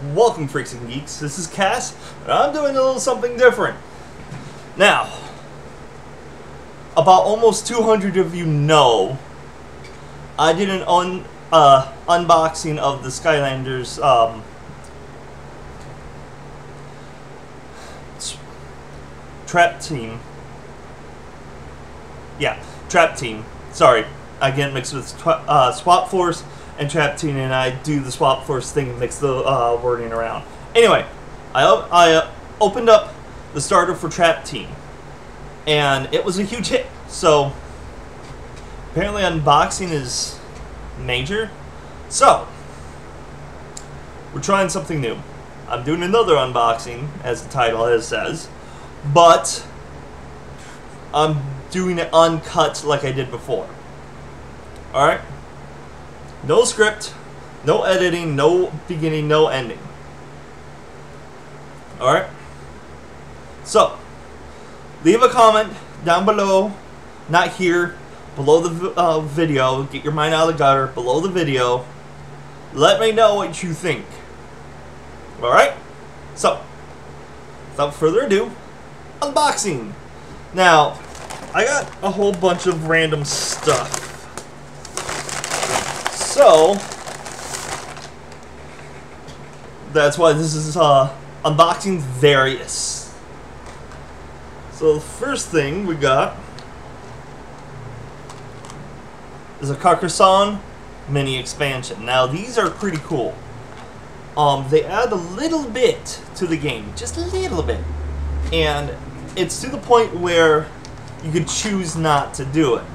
Welcome, Freaks and Geeks. This is Cass, and I'm doing a little something different. Now, about almost 200 of you know, I did an unboxing of the Skylanders Trap Team. Yeah, Trap Team. Sorry, I get mixed with Swap Force and Trap Team, and I do the Swap Force thing and mix the wording around. Anyway, I opened up the starter for Trap Team, and it was a huge hit. So apparently unboxing is major. So we're trying something new. I'm doing another unboxing, as the title says, but I'm doing it uncut like I did before. Alright? No script, no editing, no beginning, no ending. Alright? So, leave a comment down below, not here, below the video. Get your mind out of the gutter, below the video. Let me know what you think. Alright? So, without further ado, unboxing. Now, I got a whole bunch of random stuff. So, that's why this is unboxing various. So the first thing we got is a Carcassonne mini expansion. Now these are pretty cool. They add a little bit to the game, just a little bit, and it's to the point where you could choose not to do it.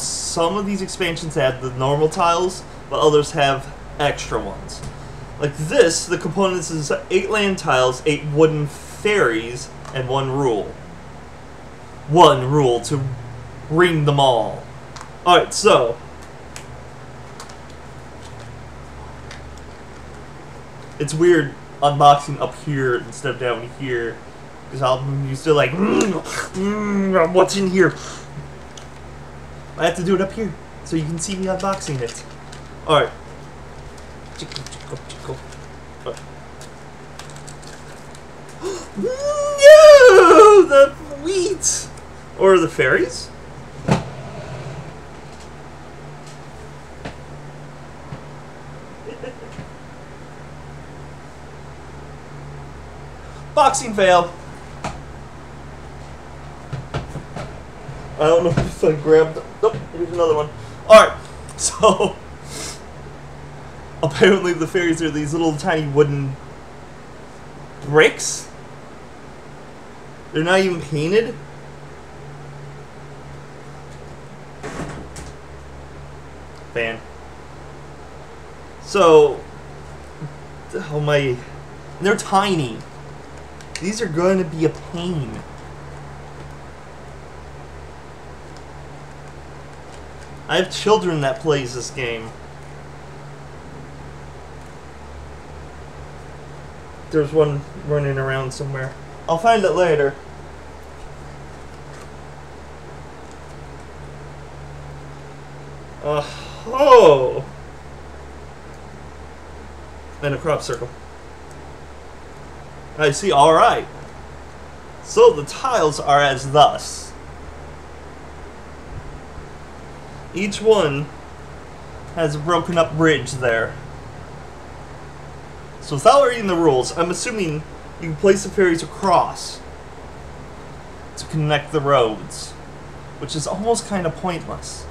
Some of these expansions add the normal tiles, but others have extra ones. Like this, the components is 8 land tiles, 8 wooden fairies, and 1 rule. 1 rule to ring them all. Alright, so it's weird unboxing up here instead of down here, because I'm used to like, what's in here? I have to do it up here, so you can see me unboxing it. Alright. No! The wheat! Or the fairies? Boxing fail. I don't know if I grabbed... Nope, here's another one. Alright, so... apparently the fairies are these little tiny wooden bricks. They're not even painted. Fan. So... oh my... they're tiny. These are going to be a pain. I have children that plays this game. There's one running around somewhere. I'll find it later. Oh! And a crop circle. I see, alright. So the tiles are as thus. Each one has a broken up bridge there. So without reading the rules, I'm assuming you can place the fairies across to connect the roads, which is almost kind of pointless.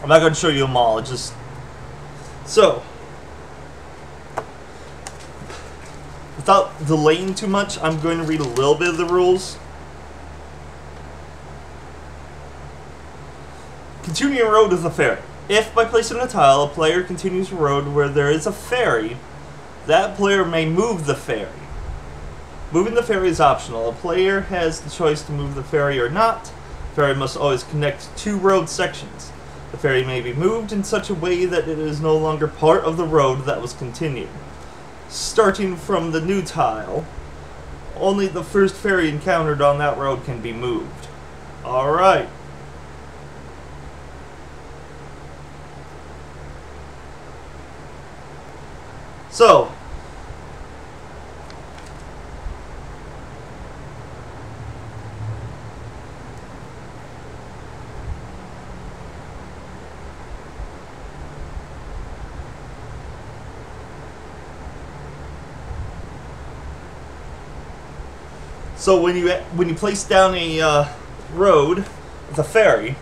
I'm not going to show you them all, it's just... so, without delaying too much, I'm going to read a little bit of the rules. Continuing a road with a fairy. If, by placing a tile, a player continues a road where there is a fairy, that player may move the fairy. Moving the fairy is optional. A player has the choice to move the fairy or not. The fairy must always connect 2 road sections. The fairy may be moved in such a way that it is no longer part of the road that was continued. Starting from the new tile, only the first fairy encountered on that road can be moved. Alright. So, when you place down a road with a ferry,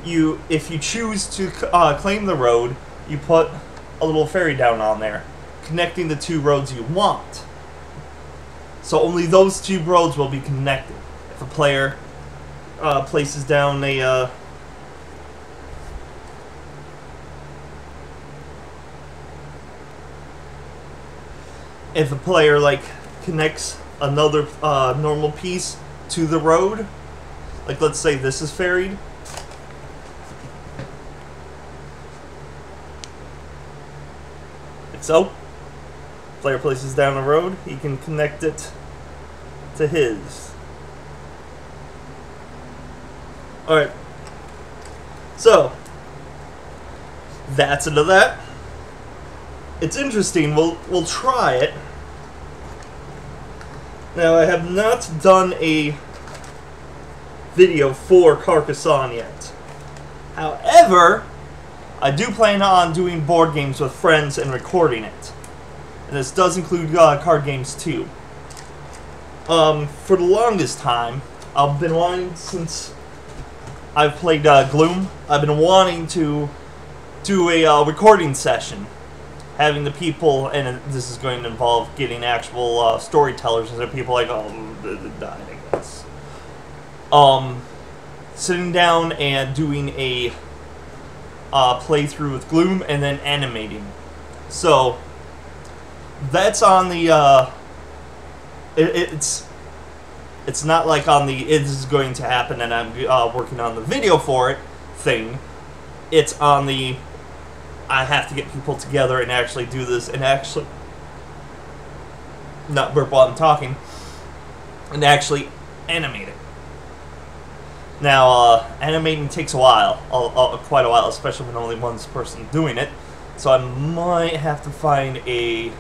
if you choose to claim the road, you put a little ferry down on there, connecting the two roads you want. So only those two roads will be connected. If a player places down a if a player connects another normal piece to the road, like let's say this is ferried, like so. Player places down a road, he can connect it to his. Alright. So that's into that. It's interesting. We'll try it. Now, I have not done a video for Carcassonne yet. However, I do plan on doing board games with friends and recording it. And this does include card games too. For the longest time, I've been wanting, since I've played Gloom, I've been wanting to do a recording session. Having the people, and this is going to involve getting actual storytellers, and there are people like, oh, they died, I guess. Sitting down and doing a playthrough with Gloom, and then animating. So, that's on the, it's not like on the, this is going to happen and I'm working on the video for it thing. It's on the, I have to get people together and actually do this, and actually not burp while I'm talking, and actually animate it. Now, animating takes a while, quite a while, especially when only one person doing it, so I might have to find a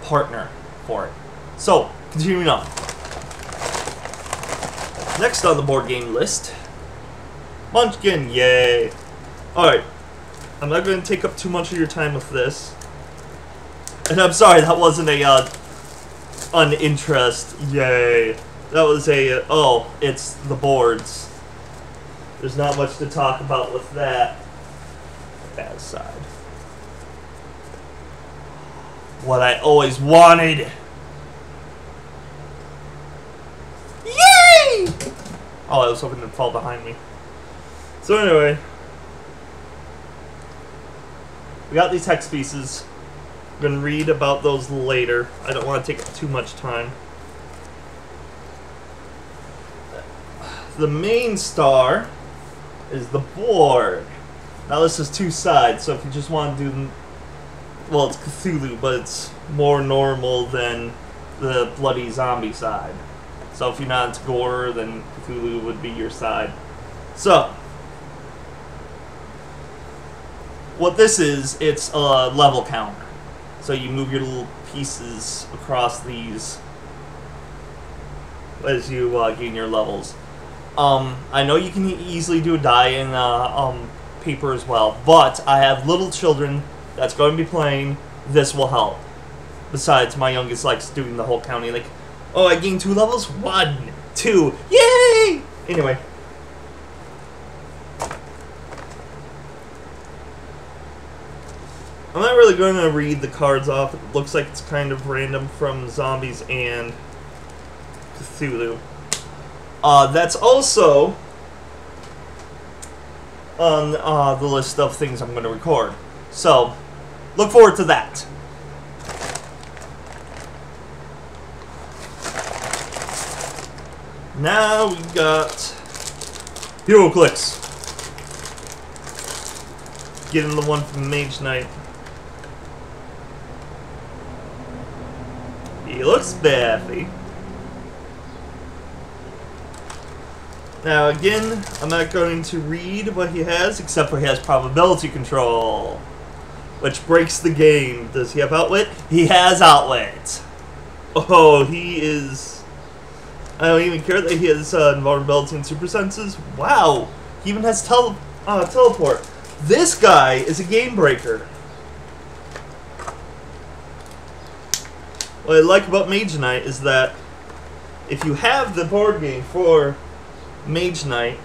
partner for it. So, continuing on. Next on the board game list, Munchkin, yay! Alright. I'm not going to take up too much of your time with this. And I'm sorry, that wasn't a, uninterest. Yay. That was a, oh, it's the boards. There's not much to talk about with that. Bad side. What I always wanted. Yay! Oh, I was hoping it'd fall behind me. So anyway. We got these hex pieces. I'm going to read about those later. I don't want to take up too much time. The main star is the board. Now this is two sides, so if you just want to do... Well, it's Cthulhu, but it's more normal than the bloody zombie side. So if you're not into gore, then Cthulhu would be your side. So... what this is, it's a level counter. So you move your little pieces across these as you gain your levels. I know you can easily do a die in paper as well, but I have little children that's going to be playing. This will help. Besides, my youngest likes doing the whole counting, like, oh, I gained 2 levels? 1, 2, yay! Anyway. I'm not really going to read the cards off. It looks like it's kind of random from Zombies and Cthulhu. That's also on the list of things I'm going to record. So, look forward to that. Now we got HeroClix. Getting the one from Mage Knight. He looks baffy. Now again, I'm not going to read what he has, except for he has probability control. which breaks the game. Does he have outwit? He has outwit. Oh, he is... I don't even care that he has invulnerability and super senses. Wow, he even has teleport. This guy is a game breaker. What I like about Mage Knight is that if you have the board game for Mage Knight,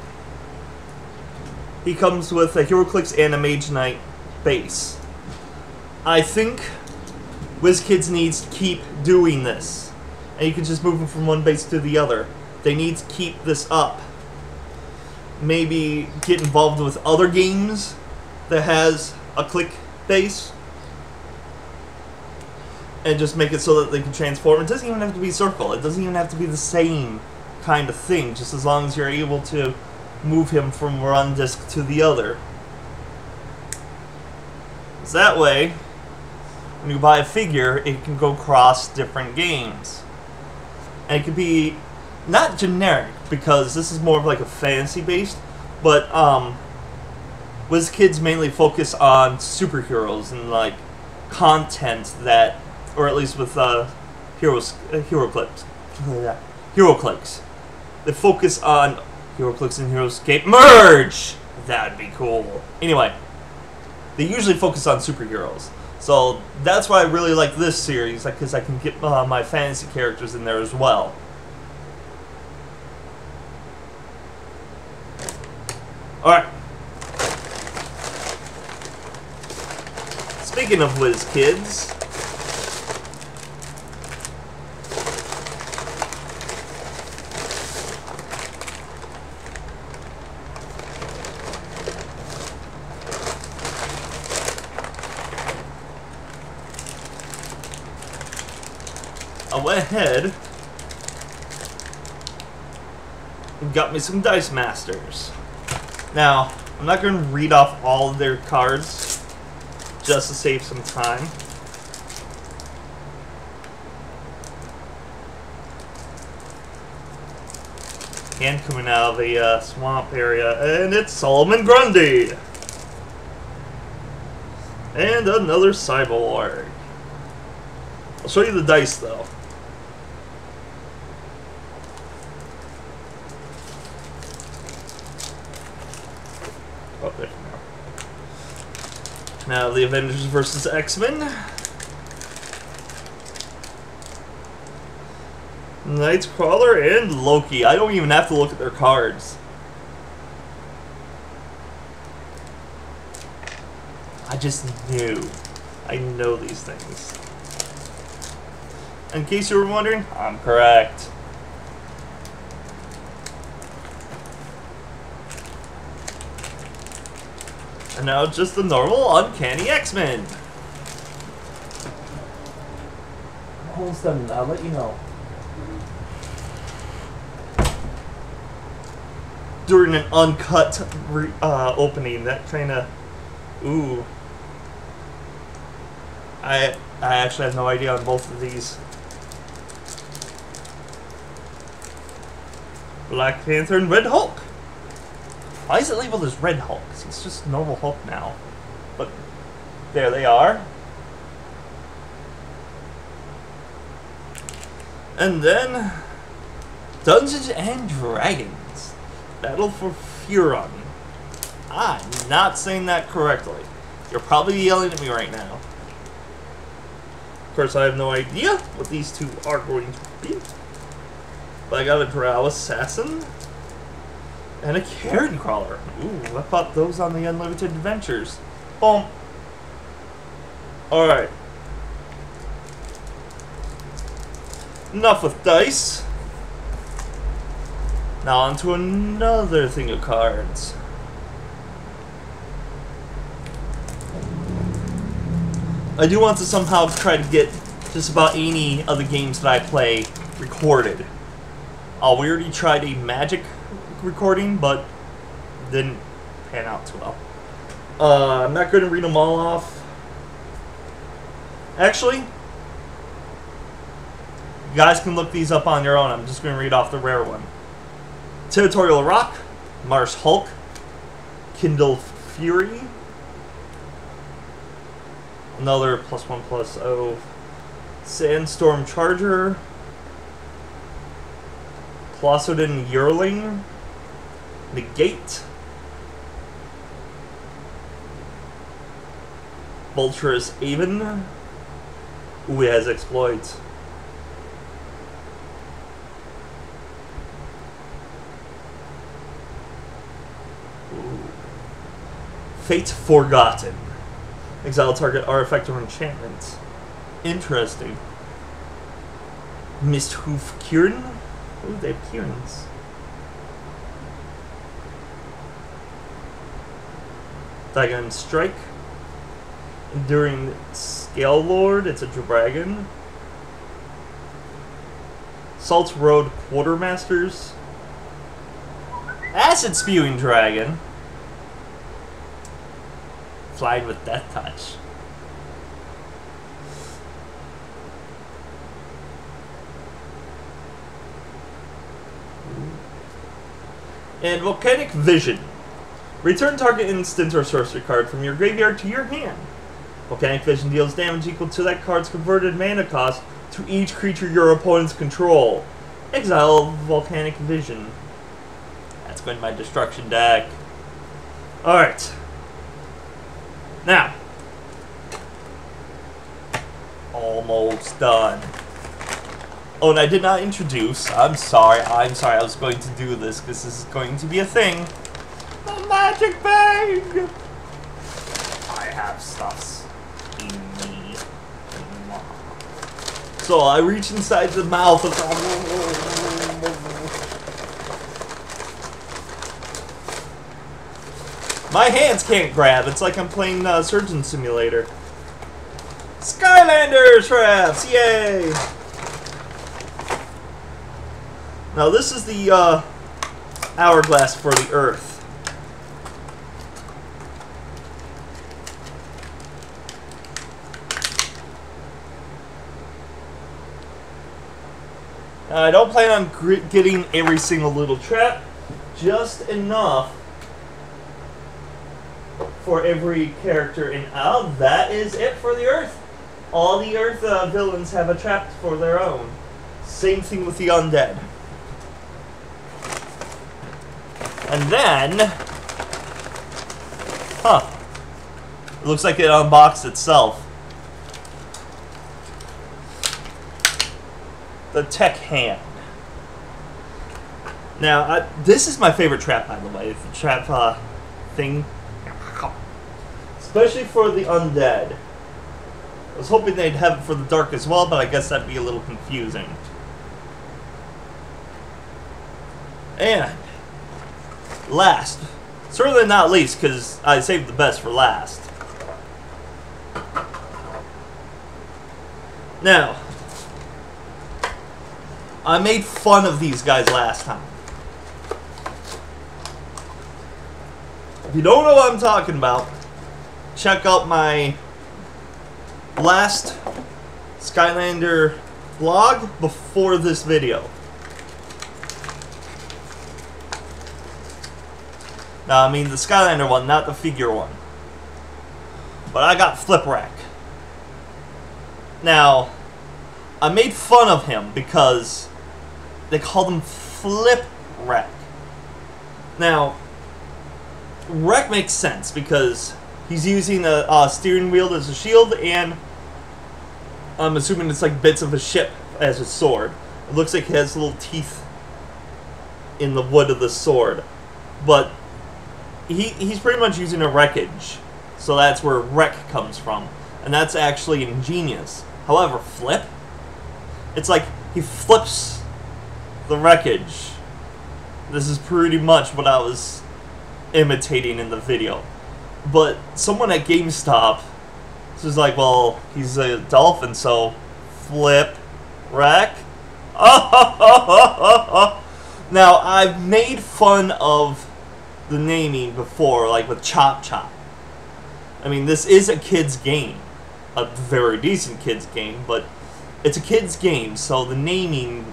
he comes with a HeroClix and a Mage Knight base. I think WizKids needs to keep doing this. And you can just move them from one base to the other. They need to keep this up. Maybe get involved with other games that has a click base. And just make it so that they can transform. It doesn't even have to be circle. It doesn't even have to be the same kind of thing. Just as long as you're able to move him from one disc to the other. So that way, when you buy a figure, it can go across different games. And it could be not generic, because this is more of like a fantasy based, but WizKids mainly focus on superheroes and like content that, or at least with HeroClix. HeroClix. They focus on HeroClix and HeroScape merge. That'd be cool. Anyway, they usually focus on superheroes. So that's why I really like this series, because I can get my fantasy characters in there as well. Alright. Speaking of WizKids, I went ahead and got me some Dice Masters. Now, I'm not going to read off all of their cards just to save some time. And coming out of a swamp area, and it's Solomon Grundy. And another Cyborg. I'll show you the dice though. Oh, there we go. Now the Avengers versus X-Men. Nightcrawler and Loki. I don't even have to look at their cards. I just knew. I know these things. In case you were wondering, I'm correct. And now just the normal Uncanny X-Men. I'm almost done. I'll let you know. During an uncut opening, that kind of... Ooh. I actually have no idea on both of these. Black Panther and Red Hulk. Why is it labeled as Red Hulk? It's just normal Hulk now. But there they are. And then Dungeons and Dragons. Battle for Furon. I'm not saying that correctly. You're probably yelling at me right now. Of course, I have no idea what these two are going to be. But I got a Drow Assassin and a Karen Crawler. Ooh, I bought those on the Unlimited Adventures. Boom. Alright. Enough with dice. Now on to another thing of cards. I do want to somehow try to get just about any of the games that I play recorded. We already tried a Magic recording, but didn't pan out too well. I'm not going to read them all off. Actually, you guys can look these up on your own. I'm just going to read off the rare one. Territorial Rock, Mars Hulk, Kindle Fury, Another +1/+0. Sandstorm Charger. Plossodon Yearling. Negate. Vulturous Avon. Ooh, he has exploits. Ooh. Fate Forgotten. Exile target artifact or enchantment. Interesting. Misthoof Kieran? Ooh, they have Kierans. Diagon Strike. Enduring Scale Lord, it's a dragon. Salt Road Quartermasters. Acid Spewing Dragon. Flying with Death Touch. And Volcanic Vision. Return target instant or sorcery card from your graveyard to your hand. Volcanic Vision deals damage equal to that card's converted mana cost to each creature your opponents control. Exile Volcanic Vision. That's going to my destruction deck. Alright. Now. Almost done. Oh, and I did not introduce. I'm sorry. I was going to do this because this is going to be a thing. The magic bag! I have stuffs in me. So I reach inside the mouth of my hands can't grab. It's like I'm playing Surgeon Simulator. Skylanders traps! Yay! Now this is the hourglass for the Earth. I don't plan on getting every single little trap, just enough for every character. And that is it for the Earth. All the Earth villains have a trap for their own. Same thing with the undead. And then, it looks like it unboxed itself. The Tech Hand. Now, this is my favorite trap, by the way. The trap thing. Especially for the undead. I was hoping they'd have it for the dark as well, but I guess that'd be a little confusing. And last, certainly not least, because I saved the best for last. Now, I made fun of these guys last time. If you don't know what I'm talking about, check out my last Skylander vlog before this video. Now, I mean the Skylander one, not the figure one. But I got Flipwreck. Now, I made fun of him because they called him Flipwreck. Now, Wreck makes sense because he's using a steering wheel as a shield, and I'm assuming it's like bits of a ship as a sword. It looks like he has little teeth in the wood of the sword. But he's pretty much using a wreckage. So that's where wreck comes from. And that's actually ingenious. However, flip? It's like he flips the wreckage. This is pretty much what I was imitating in the video. But someone at GameStop was like, well, he's a dolphin, so flip, wreck. Now, I've made fun of the naming before, like with Chop Chop. I mean, this is a kid's game. A very decent kid's game, but it's a kid's game, so the naming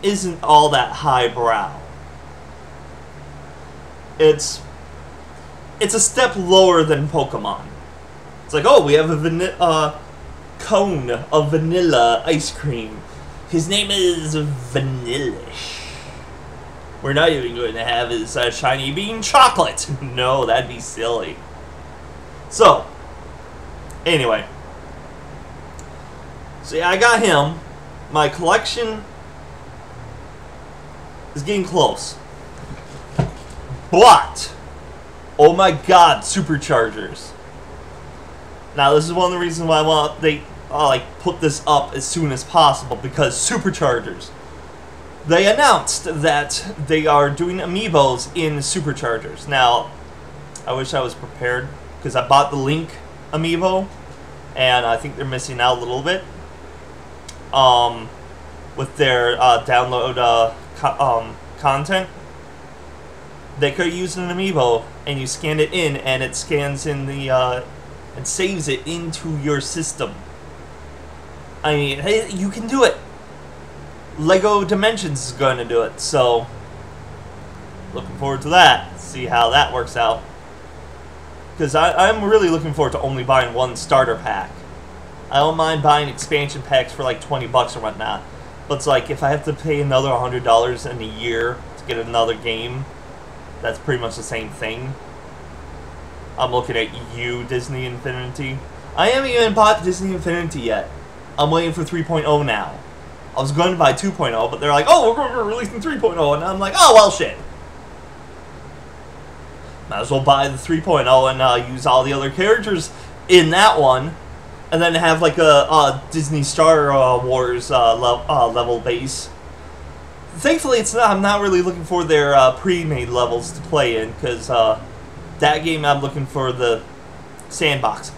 isn't all that highbrow. It's a step lower than Pokemon. It's like, oh, we have a cone of vanilla ice cream. His name is Vanillish. We're not even going to have his shiny bean chocolate. No, that'd be silly. So, anyway. So yeah, I got him. My collection is getting close. But, oh my god, superchargers. Now this is one of the reasons why I want they put this up as soon as possible, because superchargers. They announced that they are doing amiibos in superchargers. Now, I wish I was prepared because I bought the Link amiibo, and I think they're missing out a little bit with their download content. They could use an amiibo, and you scan it in, and it scans in the and saves it into your system. I mean, hey, you can do it. Lego Dimensions is going to do it, so looking forward to that. See how that works out. Because I'm really looking forward to only buying one starter pack. I don't mind buying expansion packs for like 20 bucks or whatnot. But it's like, if I have to pay another $100 in a year to get another game, that's pretty much the same thing. I'm looking at you, Disney Infinity. I haven't even bought Disney Infinity yet. I'm waiting for 3.0 now. I was going to buy 2.0, but they're like, oh, we're releasing 3.0, and I'm like, oh, well, shit. Might as well buy the 3.0 and use all the other characters in that one, and then have like a Disney Star Wars level base. Thankfully, it's not. I'm not really looking for their pre-made levels to play in, because that game I'm looking for the sandbox.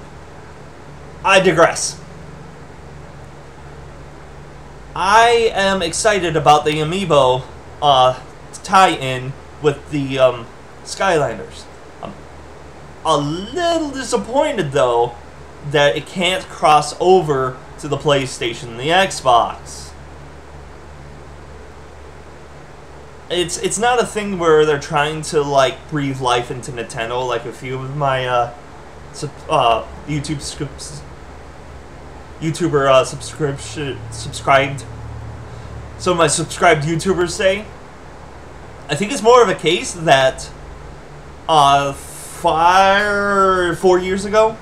I digress. I am excited about the amiibo tie-in with the Skylanders. I'm a little disappointed, though, that it can't cross over to the PlayStation and the Xbox. It's not a thing where they're trying to like breathe life into Nintendo, like a few of my subscribed. Some of my subscribed YouTubers say. I think it's more of a case that 4 years ago,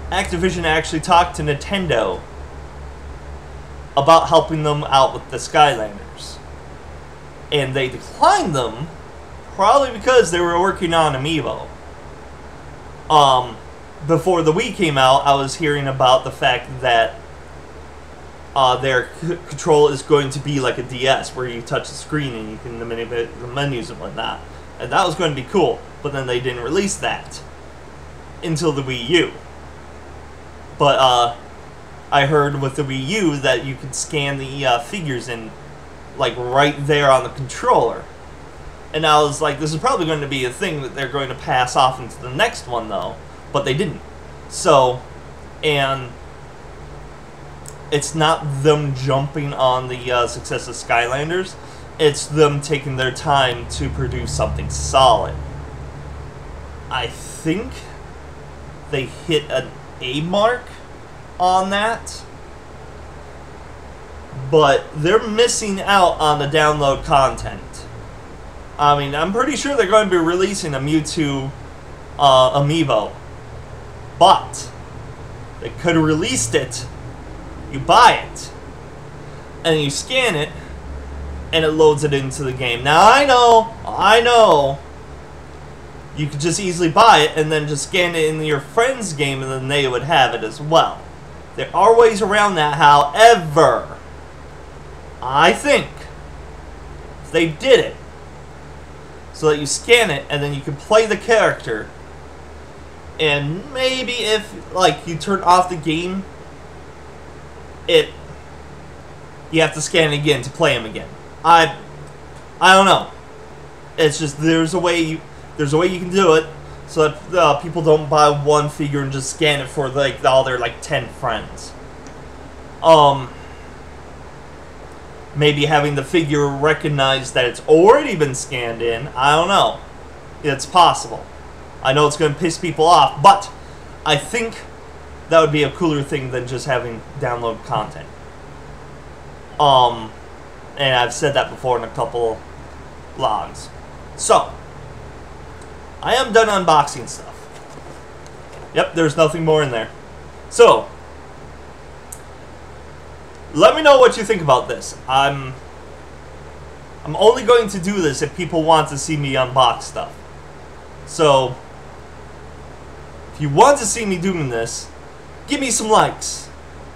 Activision actually talked to Nintendo about helping them out with the Skylanders. And they declined them, probably because they were working on Amiibo. Before the Wii came out, I was hearing about the fact that their control is going to be like a DS, where you touch the screen and you can manipulate the menus and whatnot. And that was going to be cool, but then they didn't release that until the Wii U. But I heard with the Wii U that you could scan the figures in, like, right there on the controller. And I was like, this is probably going to be a thing that they're going to pass off into the next one, though. But they didn't. So, and it's not them jumping on the success of Skylanders. It's them taking their time to produce something solid. I think they hit an A mark on that, but they're missing out on the download content. I mean, I'm pretty sure they're going to be releasing a Mewtwo amiibo, but they could have released it. You buy it, and you scan it, and it loads it into the game. Now, I know, you could just easily buy it and then just scan it in your friend's game, and then they would have it as well. There are ways around that, however, I think if they did it so that you scan it and then you can play the character, and maybe if, like, you turn off the game, you have to scan it again to play him again. I don't know. It's just there's a way you can do it so that people don't buy one figure and just scan it for like all their like 10 friends. Maybe having the figure recognize that it's already been scanned in. I don't know. It's possible. I know it's going to piss people off, but I think that would be a cooler thing than just having download content. And I've said that before in a couple vlogs. So, I am done unboxing stuff. Yep, there's nothing more in there. So, let me know what you think about this. I'm only going to do this if people want to see me unbox stuff. So, if you want to see me doing this, give me some likes.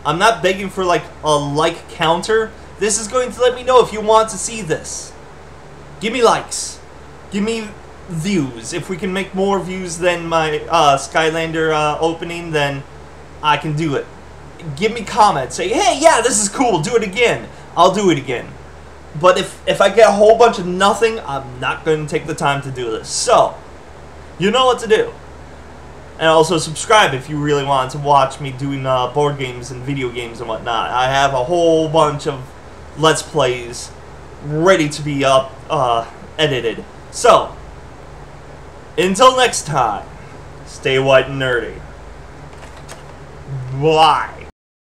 I'm not begging for like a like counter. This is going to let me know if you want to see this. Give me likes. Give me views. If we can make more views than my Skylander opening, then I can do it. Give me comments. Say, hey, yeah, this is cool. Do it again. I'll do it again. But if I get a whole bunch of nothing, I'm not going to take the time to do this. So, you know what to do. And also subscribe if you really want to watch me doing board games and video games and whatnot. I have a whole bunch of Let's Plays ready to be edited. So, until next time, stay white and nerdy. Bye.